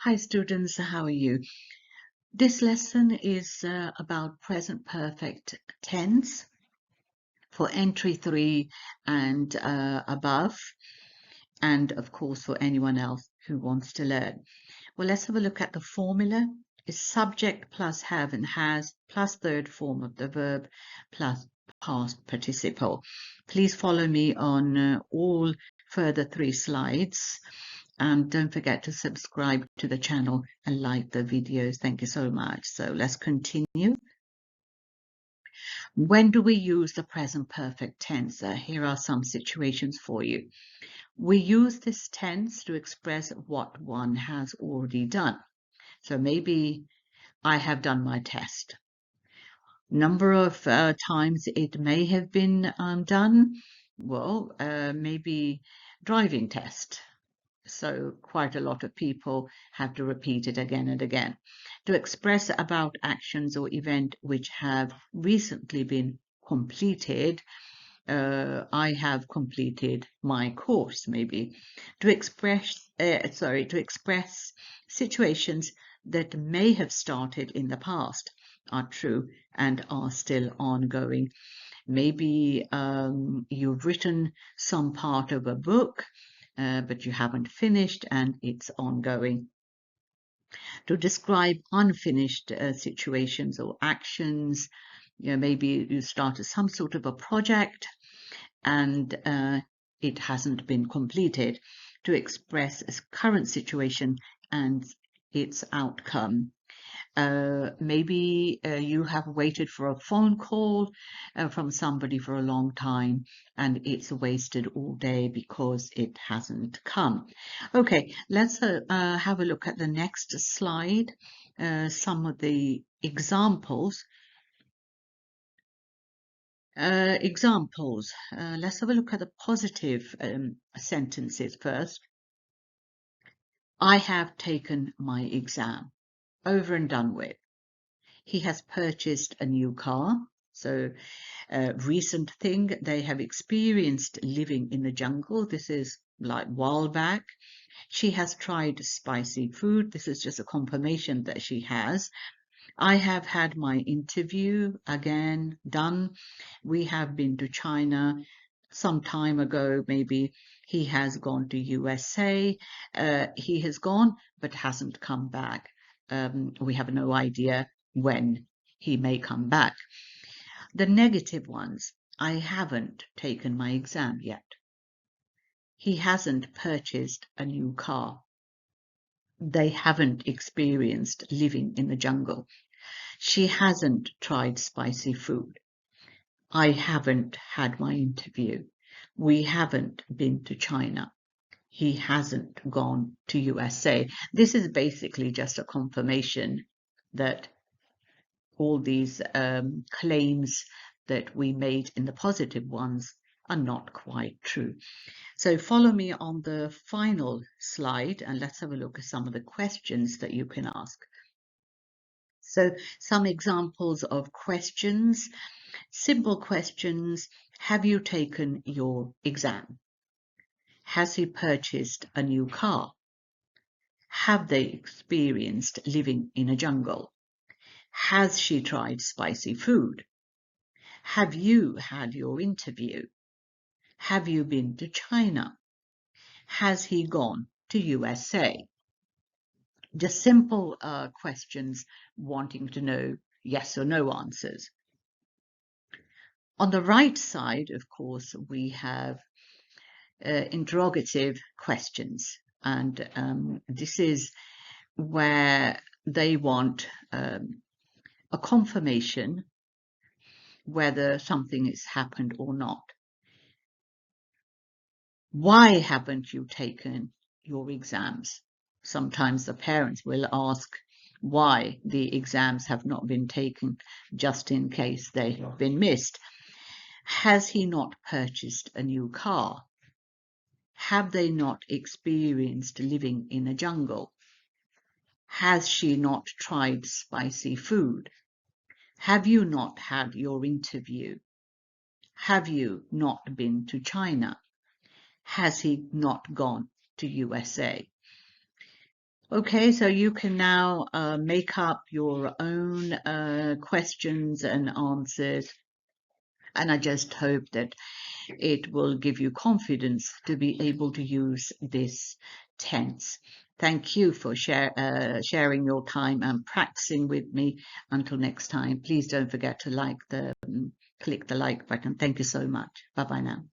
Hi students, how are you? This lesson is about present perfect tense for entry 3 and above, and of course for anyone else who wants to learn. Well, let's have a look at the formula. It's subject plus have and has plus third form of the verb plus past participle. Please follow me on all further 3 slides. And don't forget to subscribe to the channel and like the videos. Thank you so much. So let's continue. When do we use the present perfect tense? Here are some situations for you. We use this tense to express what one has already done. So maybe I have done my test. Number of times it may have been done. Well, maybe driving test. So quite a lot of people have to repeat it again and again. To express about actions or event which have recently been completed, I have completed my course, maybe. To express situations that may have started in the past, are true and are still ongoing. Maybe you've written some part of a book, but you haven't finished and it's ongoing. To describe unfinished situations or actions, maybe you started some sort of a project and it hasn't been completed. To express a current situation and its outcome. Maybe you have waited for a phone call from somebody for a long time and it's wasted all day because it hasn't come. Okay, let's have a look at the next slide. Some of the examples. Let's have a look at the positive sentences first. I have taken my exam. Over and done with. He has purchased a new car. So recent thing, they have experienced living in the jungle. This is like while back. She has tried spicy food. This is just a confirmation that she has. I have had my interview again done. We have been to China some time ago, maybe. He has gone to USA. He has gone but hasn't come back. We have no idea when he may come back. The negative ones, I haven't taken my exam yet. He hasn't purchased a new car. They haven't experienced living in the jungle. She hasn't tried spicy food. I haven't had my interview. We haven't been to China. He hasn't gone to USA. This is basically just a confirmation that all these claims that we made in the positive ones are not quite true. So follow me on the final slide and let's have a look at some of the questions that you can ask. So some examples of questions. Simple questions. Have you taken your exam? Has he purchased a new car? Have they experienced living in a jungle? Has she tried spicy food? Have you had your interview? Have you been to China? Has he gone to USA? Just simple questions wanting to know yes or no answers. On the right side, of course, we have interrogative questions, and this is where they want a confirmation whether something has happened or not. Why haven't you taken your exams? Sometimes the parents will ask why the exams have not been taken, just in case they have been missed. Has he not purchased a new car? Have they not experienced living in a jungle? Has she not tried spicy food? Have you not had your interview? Have you not been to China? Has he not gone to USA? Okay, so you can now make up your own questions and answers. And I just hope that it will give you confidence to be able to use this tense. Thank you for sharing your time and practicing with me. Until next time, please don't forget to click the like button. Thank you so much. Bye bye now.